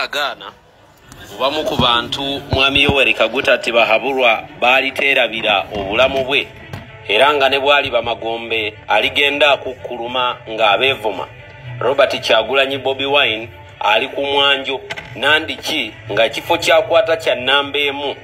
balagaana obamu ku bantu mwami Yoweri Kaguta Tibahabulwa baliteerabira obulamu bwe era nga ne bwali bamagombe aligenda kukkuluma ng'abeevuma. Robert Kyagulanyi Bobi Wine ali ku mwanjo Nandiki nga kifo kyakwata kya nnamba emu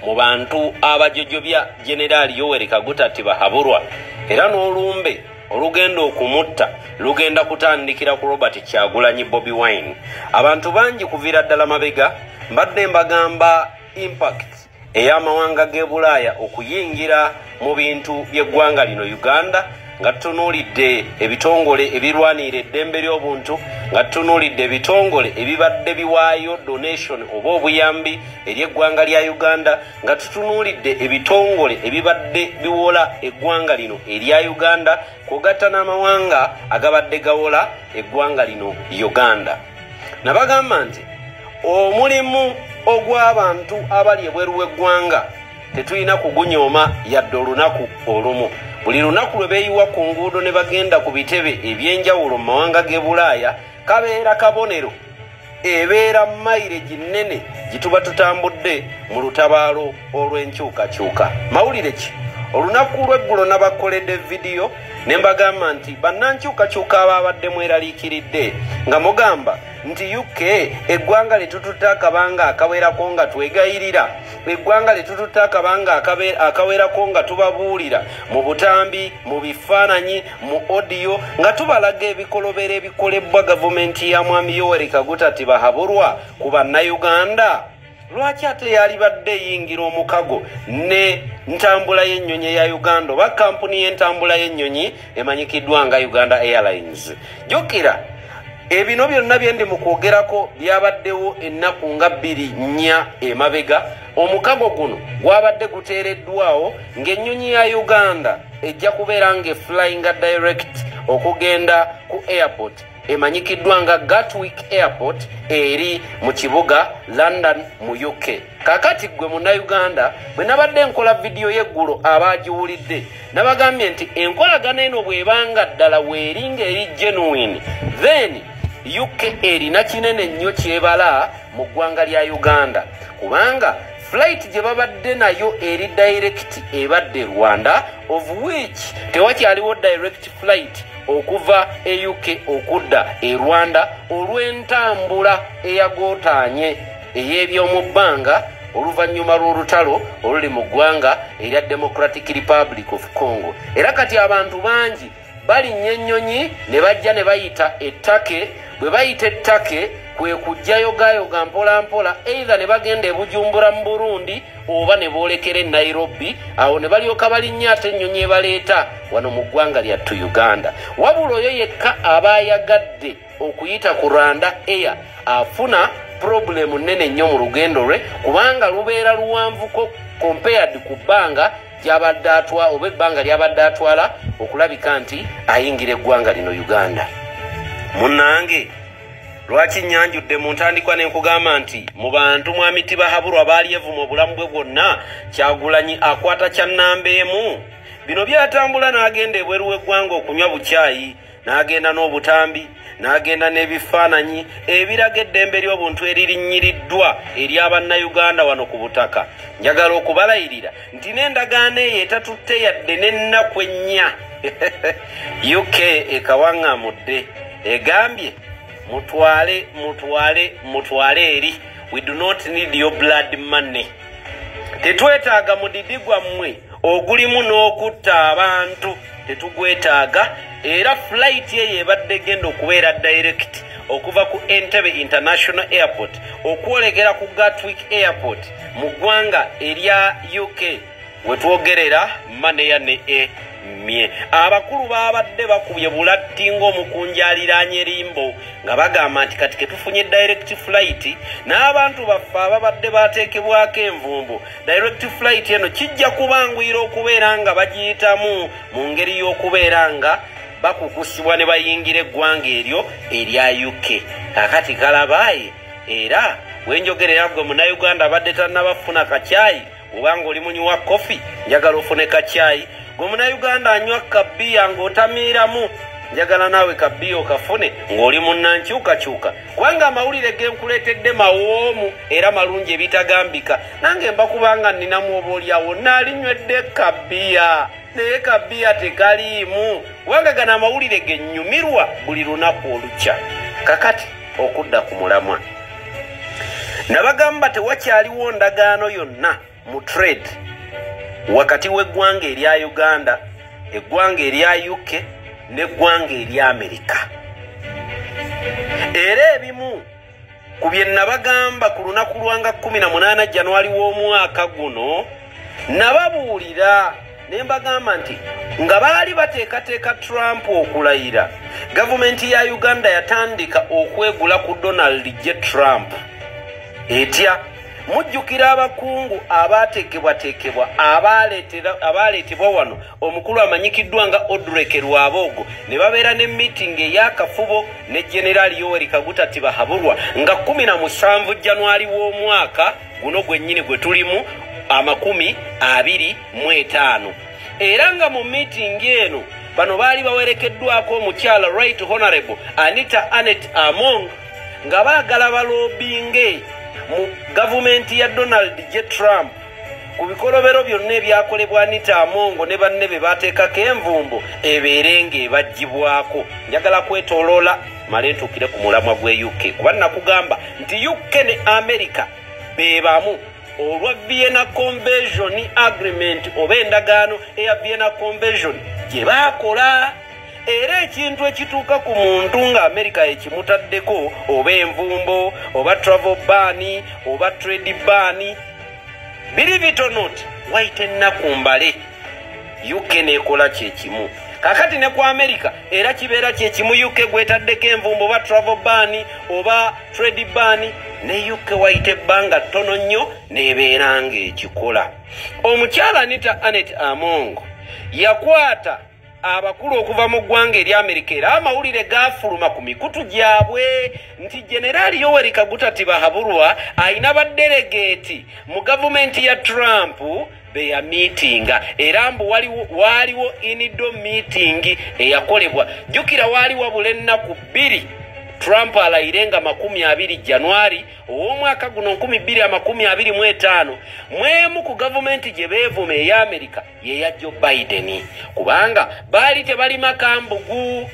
mu bantu abajojobya Generali Yoweri Kaguta Tibahabulwa era n'olumbe olugenda okumutta lugenda kutandikira ku Robert Kyagulanyi Bobi Wine. Abantu bangi kuviira ddala mabega mbadde mbagamba impact ey'amawanga g'e Bulaaya okuyingira mu bintu by'eggwanga lino Uganda nga tutunuulidde ebitongole ebirwanira eddembe ly'obuntu, nga tutunuulidde ebitongole ebibadde biwaayo donation oba obuyambi eri eggwanga lya Uganda, nga tutunuulidde ebitongole ebibadde biwola eggwanga lino erya Uganda kugatta n'amawanga agabadde gawola eggwanga lino Uganda. Nabagamba nti omulimu ogw'abantu abali ebweru w'eggwanga tetulina kugunyooma yadde olunaku olumu. Buli lunaku lwe beeyiwa ku nguudo ne bagenda ku bitebe eby'enjawulo mu mawanga g'e Bulaaya kabeera kabonero, ebeera mayireji nnene gye tuba tutambudde mu lutabaalo olw'enkyukakyuka. Mawulire ki? Olunaku lw'eggulo nabakoledde vidiyo ne mbagamba nti bannankyukakyuka ababadde mweraliikiridde nga mugamba nti UK eggwanga lyetututte akabanga akawerako nga twegayirira, eggwanga lyetututte akabanga akawerako nga tubabuulira mu butambi, mu bifaananyi, mu odiyo nga tubalaga ebikolobero ebikolebwa gavumenti ya mwami Yoweri Kaguta Tibahabulwa ku bannayuganda. Lwaki ate yalibadde eyingira omukago ne ntambula y'ennyonyi ya Uganda oba kampuni y'entambula y'ennyonyi emanyikiddwa nga Uganda Airlines? Jjukira ebino byonna byendi mu kwogerako byabaddewo ennaku nga 2-4 emabega. Omukago guno gwabadde guteereddwawo ng'ennyonyi ya Uganda ejja kubeera ng'eflying direct okugenda ku airport emanyikiddwa nga Gatwick Airport eri mu kibuga London mu UK. Kakati gwe munnayuganda bwe nabadde nkola vidiyo y'eggulo abaagiwulidde nabagambye nti enkolagana eno bw'ebanga ddala weeringa eri genuine then UK erina kinene nnyo kyebala mu ggwanga lya Uganda kubanga flight gye babadde nayo eri direct ebadde Rwanda, of which tewakyaliwo direct flight okuva e UK okudda e Rwanda olw'entambula eyagootaanye ey'ebyomubbanga oluvannyuma lw'olutalo oluli mu ggwanga erya Democratic Republic of Congo. Era kati abantu bangi balinnya ennyonyi ne bajja ne bayita ettake. Bwe bayita ettake kwe kujjayogayoga mpola mpola, either ne bagenda e Bujumbura mu Burundi oba ne boolekera e Nairobi, awo ne balyoka balinnya ate ennyonyi ebaleeta wano mu ggwanga lyattu Uganda. Wabula oyo yekka aba ayagadde okuyita ku Rwanda Air afuna problemu nnene nnyo mu lugendo lwe kubanga lubeera luwanvuko compared ku bbanga gy'abadde atwala oba ebbanga ly'abadde atwala okulabika nti ayingira eggwanga lino Uganda. Munnange lwaki nyanjudde mu ntandikwa ne nkugamba nti mu bantu mwami Tibahabulwa baali evuma obulamu bwe bwonna Kyagulanyi akwata kya nnamba emu. Bino byatambula n'agenda ebweru w'eggwanga okunywa bukyayi, n'agenda n'obutambi, n'agenda n'ebifaananyi ebiraga eddembe ly'obuntu eririnyiriddwa eri abannayuganda wano ku butaka. Njagala okubalayirira nti n'endagaano eyo etatutte yadde n'ennaku ennya UK ekawaŋŋamudde egambye mutwale eri. We do not need your blood money. Tetwetaaga mudidi gwammwe ogulimu n'okutta abantu, tetugwetaaga. Era flight eyo ebadde genda okubeera direct okuva ku Entebbe International Airport okwolekera ku Gatwick Airport mu ggwanga erya UK wetwogerera maneya ne emye. Abakulu babadde bakubye bulatti ng'omukunjaliraanye erimbo nga bagamba nti kati ketufunye direct flight n'abantu baffe ababadde bateekebwako envumbo, direct flight eno kijja kubanguyira okubeera nga bagiyitamu mu ngeri y'okubeera nga bakukusibwa ne bayingira eggwanga eryo erya UK. Kakati kalabaaye era wenjogerera gwe munnayuganda abadde tannabafuna kacyayi obanga oli munywa kofi njagala ofune kacyayi. Gwe munnayuganda anywa kabbiya ng'otamiiramu njagala naawe kabbiyo kafune ng'oli munnankyukakyuka kubanga amawulire genkuleetedde mawoomu era malungi ebitagambika nange mbakubanga nninamu oba olyawo naalinywedde kabbiya naye kabbiya tekaliimu kubanga gano amawulire gennyumirwa buli lunaku olukya kakati okudda ku mulamwa nabagamba tewakyaliwo ndagaano yonna mu trade wakati w'eggwanga erya Uganda eggwanga erya UK n'eggwanga erya Amerika era ebimu ku bye nabagamba ku lunaku lwanga 18 January w'omwaka guno nababuulira ne mbagamba nti nga baali bateekateeka Trump okulayira gavumenti ya Uganda yatandika okwegula ku Donald J. Trump etya mujjukira abakungu abateekebwateekebwa abaaleetebwa wano omukulu amanyikiddwa nga Odrek Rwabogo ne babeera ne meeting ey'akafubo ne General Yoweri Kaguta Tibahabulwa nga 17 January w'omwaka guno gwennyini gwe tulimu 2025 era nga mu meeting eno bano baali bawerekeddwako omukyala Right Honorable Anita Anet Among nga baagala balobinge mu gavumenti ya Donald J. Trump ku bikolobero byonna ebyakolebwa Anita Amongo ne banne be bateekako envumbo ebeerenga ebaggyibwako njagala kwetoloola male ntuukire ku mulamwa gwe UK kuba nakugamba nti UK ne America beebamu olwa Vienna Convention Agreement oba endagaano eya Vienna Convention gye baakola era ekintu ekituuka ku muntu nga America ekimutaddeko oba envumbo oba travel ban oba trade ban believe it or not waite nakumbale UK nekola kyekimu kakati ne ku America era kibeera kyekimu UK gwetaddeko envumbo oba travel ban oba trade ban ne UK waite banga tono nnyo nebeeranga ekikola omukyala Anita Anet Amongo yakwata abakulu okuva mu ggwanga erya Amerika era amawulire gaafuluma ku mikutu gyabwe nti General Yoweri Kaguta Tibahabulwa ayina badelegate mu gavumenti ya Trump beya meetinga era mbu waliwo inido meeting eyakolebwa jjukira waliwo bule ennaku 2 Trump alayirenga 20 January ow'omwaka guno 2025 mwemu ku gavumenti gye beevume eya Amerika ye ya Joe Biden kubanga baali tebali makambugu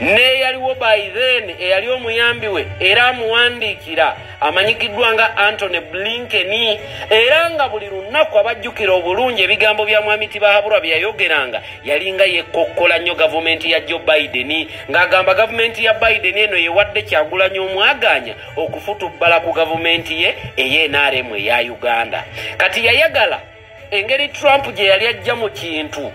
ne yaliwo Biden eyali omuyambi we era amuwandiikira amanyikiddwa nga Anthony Blinken era nga buli lunaku abajjukira obulungi ebigambo bya mwami Tibahabulwa bye yayogeranga yalinga yekkokkola nnyo gavumenti ya Joe Biden ng'agamba gavumenti ya Biden eno yewadde Kyagulanyi omwaganya okufutubbala ku gavumenti ye ey'NRM eya Uganda kati yayagala engeri Trump gye yali ajja mu kintu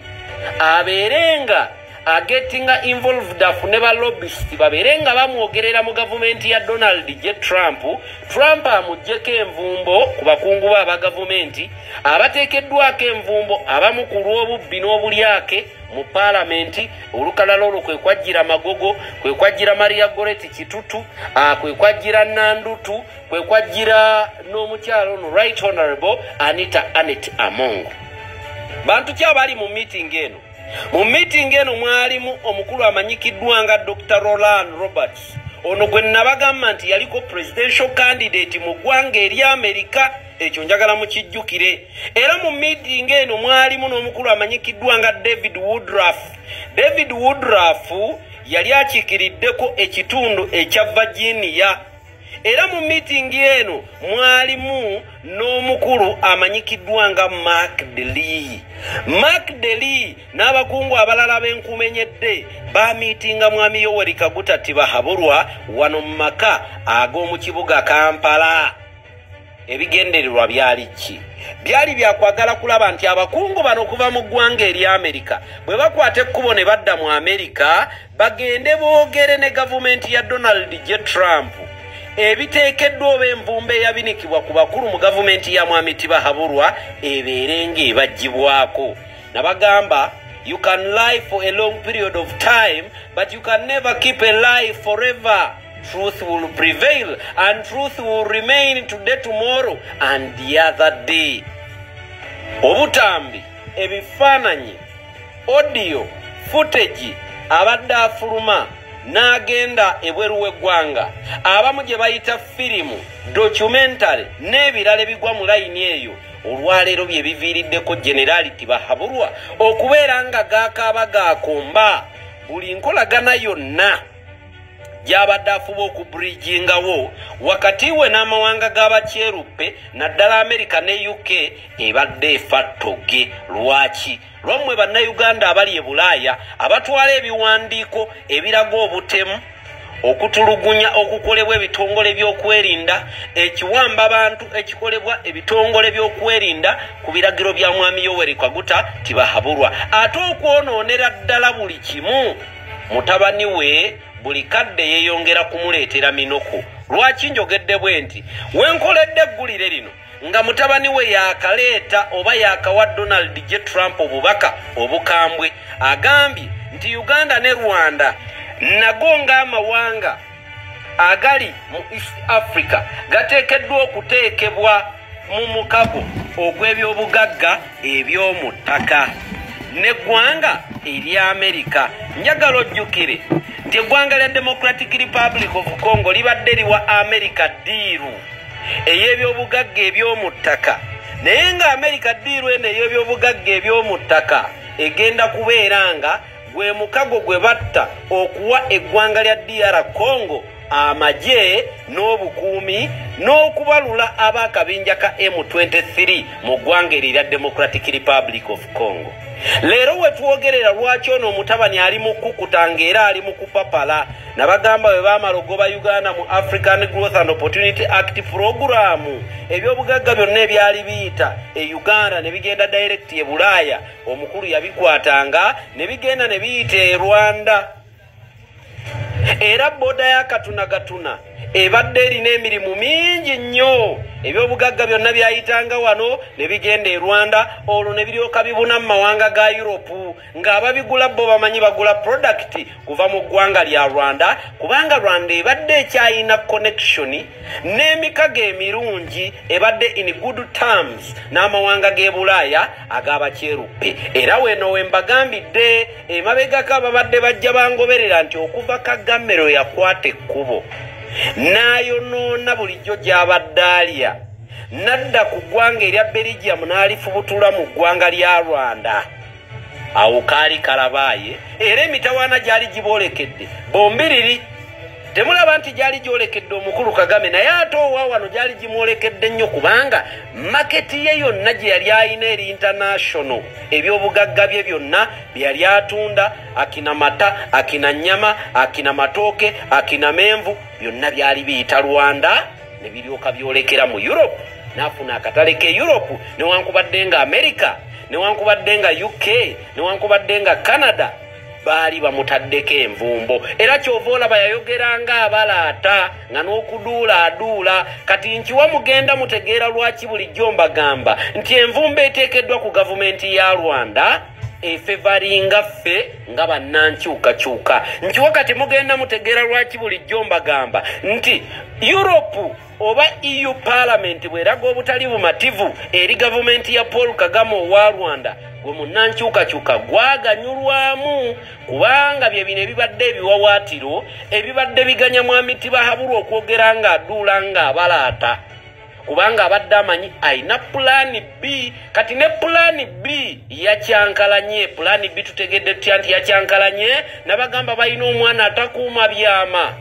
abeerenga agetinga involved afune ba lobbyist baberenga bamwogerera mu gavumenti ya Donald J. Trump amujjeko envumbo ku bakungu ba gavumenti abateekeddwako envumbo abamu ku lw'obubbi n'obulyake mu parliament olukalala olwo kwe kwajjira Magogo kwe kwajjira Maria Goretti Kitutu kwe kwajjira Nandutu kwe kwajjira n'omukyalo no Right Honorable Anita Anet Amongo bantu ki abali mu meeting eno mu meeting eno mwalimu omukulu amanyikiddwa nga Dr. Roland Roberts ono gwe nabagamba nti yaliko presidential candidate mu ggwanga erya Amerika ekyo njagala mukijjukire era mu meeting eno mwalimu n'omukulu amanyikiddwa nga David Woodruff yali akiikiriddeko ekitundu ekya Virginia era mu meeting eno mwalimu n'omukulu amanyikiddwa nga Mark Deli n'abakungu abalala b'enkumenyedde ba meetinga mwami Yoweri Kaguta Tibahabulwa wano mu maka ag'omu kibuga Kampala ebigendererwa byali ki byali byakwagala kulaba nti abakungu bano okuva mu ggwanga erya Amerika bwe bakwata ekkubo ne badda mu Amerika bagende boogere ne gavumenti ya Donald J. Trump ebiteekeddwa oba envumbo eyabinikibwa ku bakulu mu gavumenti ya mwami Tibahabulwa ebeerenga ebaggyibwako nabagamba you can lie for a long period of time but you can never keep a lie forever. Truth will prevail and truth will remain today, tomorrow and the other day. Obutambi, ebifaananyi, audio, footage, abadde afuluma n'agenda ebweru w'eggwanga abamu gye bayita firimu documentary n'ebirala ebigwa mu layini eyo olwaleero bye biviiriddeko generality bahabulwa okubeera nga gaakaaba gaakomba buli nkolagana yonna gy'abadde afuba okubridgingawo wakati we n'amawanga g'abakyeruppe naddala America ne UK ebadde efa ttogge. Lwaki? Lwammwe bannayuganda abali e Bulaaya abatwala ebiwandiiko ebiraga obutemu okutulugunya okukolebwa ebitongole by'okwerinda ekiwamba abantu ekikolebwa ebitongole by'okwerinda ku biragiro bya Mwami Yoweri Kaguta Tibahabulwa ate okwonoonera ddala buli kimu mutabani we buli kadde yeeyongera kumuleetera minoko. Lwaki njogedde bwe nti wenkoledde eggulire lino nga mutabani we yakaleeta oba yakawa Donald J. Trump obubaka obukambwe agambye nti Uganda ne Rwanda nago ng'amawanga agali mu East Africa gateekeddwa okuteekebwa mu mukago ogw'ebyobugagga eby'omu ttaka n'eggwanga erya America. Njagala ojjukire nti eggwanga lya Democratic Republic of Congo libadde liwa America ddiiru ey'ebyobugagga eby'omu ttaka naye nga America ddiiru eno ey'ebyobugagga eby'omu ttaka egenda kubeera nga gwe mukago gwe batta okuwa eggwanga lya DR Congo amagye n'obukuumi n'okubalula ab'akabinja ka M23 mu ggwanga erya Democratic Republic of Congo. Leero we twogerera lwaki ono omutabani ali mu kukutanga era ali mu kupapala nabagamba bwe baamala ogoba Uganda mu African Growth and Opportunity Act Program ebyobugagga byonna ebyali biyita e Uganda ne bigenda direct e Bulaaya omukulu yabikwatanga ne bigenda ne biyita e Rwanda era boda ya Katuna ebadde erina emirimu mingi nnyo ebyobugagga byonna byayitanga wano ne bigenda e Rwanda olwo ne biryoka bibuna mu mawanga ga Europe ng'ababigula bo bamanyi bagula product kuva mu ggwanga lya Rwanda kubanga Rwanda ebadde ekyayina connection n'emikago emirungi ebadde in good terms n'amawanga g'e Bulaaya ag'abakyeruppe. Era weno we mbagambidde emabegako ababadde bajja bangoberera nti okuva Kagame yakwata ekkubo n'ayonoona bulijjo gy'abadde alya nadda ku ggwanga erya Belgium n'alifubutula mu ggwanga lya Rwanda awo kaali kalabaaye era emitawaana gyali giboolekedde bombiriri temulaba nti gyali gyolekedde omukulu Kagame naye ate owa wano gyali gimwolekedde nnyo kubanga maketi ye yonna gye yali ayina eri international ebyobugagga bye byonna byali atunda akina mata akina nnyama akina matooke akina menvu byonna byali biyita Rwanda ne biryoka byolekera mu Europe n'afuna akatale ke Europe newankubadde nga America newankubadde nga UK newankubadde nga Canada baali bamutaddeko envumbo era kyova olaba yayogeranga abalaata nga n'okuduulaaduula kati nkiwa mugenda mutegeera lwaki bulijjo mbagamba nti envumbo eteekeddwa ku gavumenti ya Rwanda efevaringa ffe nga bannankyukakyuka nkiwa kati mugenda mutegeera lwaki bulijjo mbagamba nti Europe oba EU Parliament bweraga obutali bumativu eri gavumenti ya Paul Kagame owa Rwanda gwe munnankyukakyuka gwaganyulwamu kubanga bye bino ebibadde ebiwawaatiro ebibadde biganya Mwami Tibahabulwa okwogera nga aduula nga abalaata kubanga abadde amanyi ayina pulaani B kati ne pulaani B yakyankalanye pulaani B tutegedde tutya nti yakyankalanye nabagamba balina omwana atakuuma byama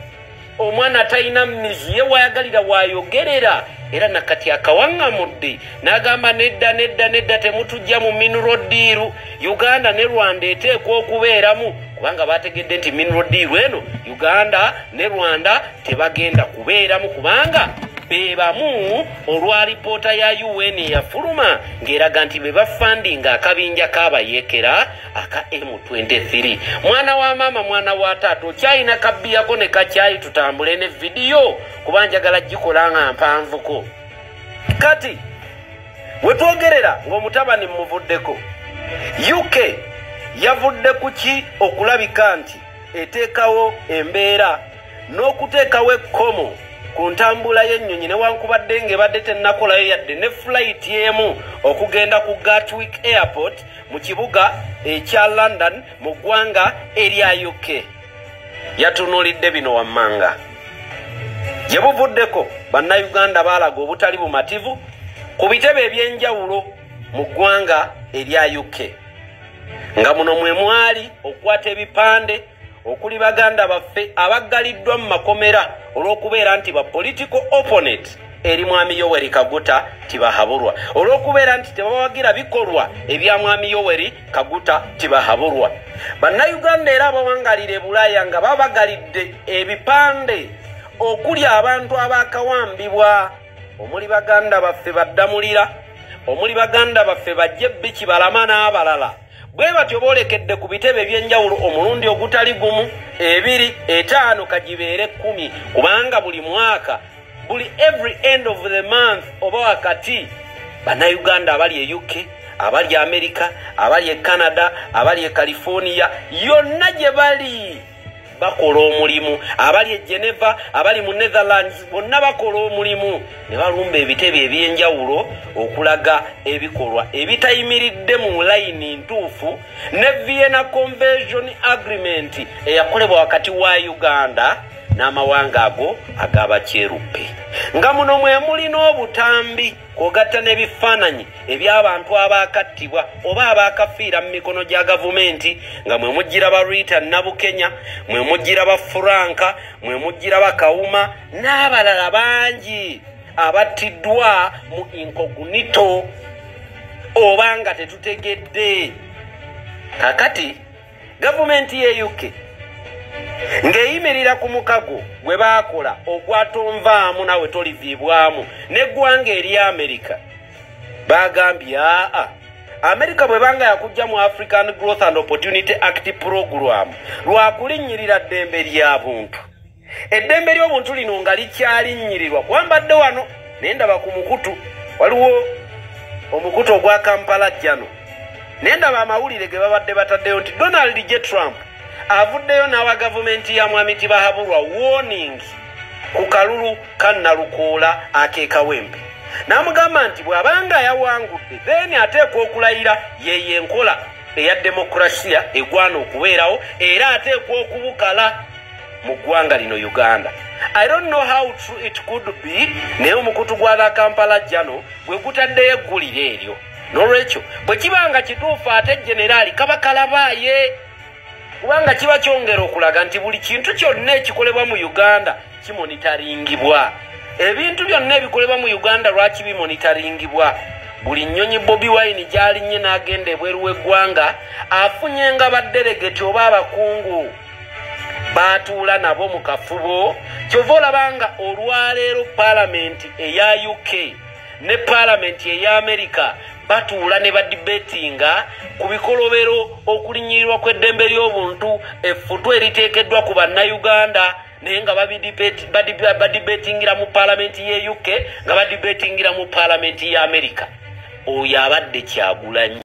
omwana atalina mmizi ye wayagalira wayogerera era nakati akawaŋŋamudde n'agamba nedda temutujja mu mineral deal Uganda ne Rwanda eteekwa okubeeramu kubanga bategedde nti mineral deal eno Uganda ne Rwanda tebagenda kubeeramu kubanga bebamu olwa lipoota ya UN yafuluma ng'eraga nti be bafandinga akabinja k'abayeekera aka M23. Mwana wa maama mwana wa taata okyayina kabbiyako ne kacyayi tutambule ne vidiyo kuba njagala gikola nga mpanvuko. Kati wetwogerera ng'omutabani mmuvuddeko UK yavudde ku ki okulabika nti eteekawo embeera n'okuteekawo ekkomo ku ntambula y'ennyonyi newankubadde ng'ebadde tennakolayo yadde ne flight emu okugenda ku Gatwick Airport mu kibuga ekya London mu ggwanga erya UK. Yatunulidde bino wammanga. Gye buvuddeko bannayuganda baalaga obutali bumativu ku bitebe ebyenjawulo mu ggwanga erya UK. Nga muno mwe mwali okwata ebipande okuli baganda baffe abaggaliddwa mu makomera olw'okubeera nti ba political opponent eri mwami Yoweri Kaguta tibahabulwa, olw'okubeera nti tebawagira bikolwa ebya mwami Yoweri Kaguta tibahabulwa. Bannayuganda era abawangalira Bulaaya nga babagalidde ebipande okuli abantu abakawambibwa, omuli baganda baffe baddamulira, omuli baganda baffe bajjebbi Kibalama n'abalala. Bwe batyo boolekedde ku bitebe ebyenjawulo omulundi ogutali gumu, ebiri, etaano kagibeere 10, kubanga buli mwaka buli every end of the month oba wakati bannayuganda abali e UK, abali America, abali e Canada, abali e California, yonna gye bali bakola omulimu, abali e Geneva, abali mu Netherlands, bonna bakola omulimu ne balumba ebitebe ebyenjawulo okulaga ebikolwa ebitayimiridde mu layini ntuufu ne Vienna Convention Agreement eyakolebwa wakati wa Uganda n'amawanga ago ag'Abakyeruppe. Nga muno mwe muli n'obutambi kwogatta n'ebifaananyi eby'abantu abaakattibwa oba abaakafiira mu mikono gya gavumenti, nga mwe mujjira ba Rita Nabukenya, mwe mujjira ba Franka, mwe mujjira ba Kawuma n'abalala bangi abattiddwa mu incognito oba nga tetutegedde. Kakati gavumenti ye UK ng'eyimirira ku mukago gwe baakola ogwatonvaamu nawe toliviibwamu n'eggwanga eri America, bagambye America bwe banga yakujja mu African Growth and Opportunity Act Program lwakulinnyirira ddembe ly'abuntu. Eddembe ly'obuntu lino nga likyalinnyirirwa. Kwambadde wano nendaba ku mukutu, waliwo omukutu ogwa Kampala jjano, nendaba amawulire ge babadde bataddeyo nti Donald J. Trump avuddeyo n'awa gavumenti ya mwami Tibahabulwa warning ku kalulu kannalukoola akeekawempe. N'amugamba nti bw'abanga yawangudde then ateekwa okulayira yeeye enkola eya demokrasiya egwana okubeerawo era ateekwa okubukala mu ggwanga lino Uganda. I don't know how true it could be, naye omukutu gwa Kampala jjano bwe gutaddeyo eggulire eryo. N'olwekyo bwe kibanga kituufu ate generali kabakalabaaye, kubanga kiba kyongera okulaga nti buli kintu kyonna ekikolebwa mu Uganda kimonitaringibwa. Ebintu byonna ebikolebwa mu Uganda lwaki bimonitaringibwa? Buli nnyonyi Bobi Wine gy'alinnye n'agenda ebweru w'eggwanga afunye nga badderegeti oba abakungu baatuula nabo mu kafubo. Kyova olabanga olwaleero paalamenti eya UK ne paalamenti eya America batuula ne badibetinga ku bikolobero okulinnyirirwa kw'eddembe ly'obuntu, effutu eriteekeddwa ku bannayuganda, naye nga badibetingira mu paalamenti y'e UK, nga badibetingira mu paalamenti ya America. Oyo abadde Kyagulanyi.